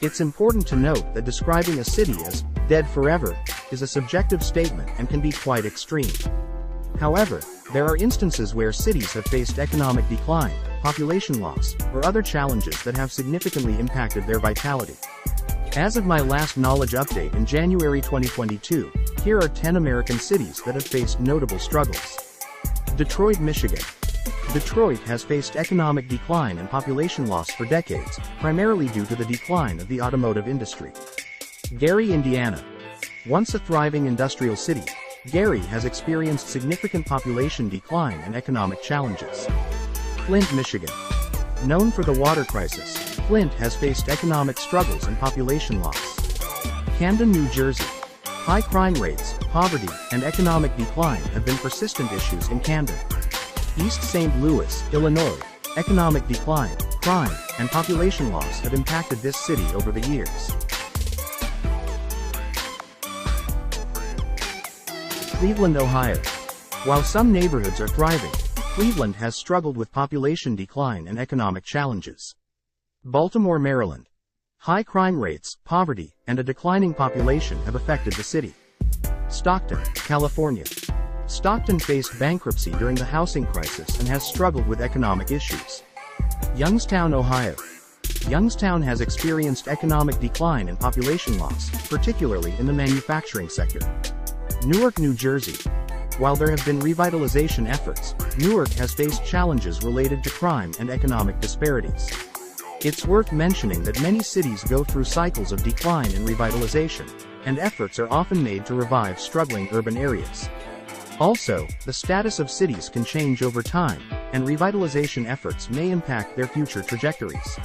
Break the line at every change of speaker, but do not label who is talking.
It's important to note that describing a city as dead forever is a subjective statement and can be quite extreme. However, there are instances where cities have faced economic decline, population loss, or other challenges that have significantly impacted their vitality. As of my last knowledge update in January 2022, here are 10 American cities that have faced notable struggles. Detroit, Michigan. Detroit has faced economic decline and population loss for decades, primarily due to the decline of the automotive industry. Gary, Indiana. Once a thriving industrial city, Gary has experienced significant population decline and economic challenges. Flint, Michigan. Known for the water crisis, Flint has faced economic struggles and population loss. Camden, New Jersey. High crime rates, poverty, and economic decline have been persistent issues in Camden. East St. Louis, Illinois. Economic decline, crime, and population loss have impacted this city over the years. Cleveland, Ohio. While some neighborhoods are thriving, Cleveland has struggled with population decline and economic challenges. Baltimore, Maryland. High crime rates, poverty, and a declining population have affected the city. Stockton, California. Stockton faced bankruptcy during the housing crisis and has struggled with economic issues. Youngstown, Ohio. Youngstown has experienced economic decline and population loss, particularly in the manufacturing sector. Newark, New Jersey. While there have been revitalization efforts, Newark has faced challenges related to crime and economic disparities. It's worth mentioning that many cities go through cycles of decline and revitalization, and efforts are often made to revive struggling urban areas. Also, the status of cities can change over time, and revitalization efforts may impact their future trajectories.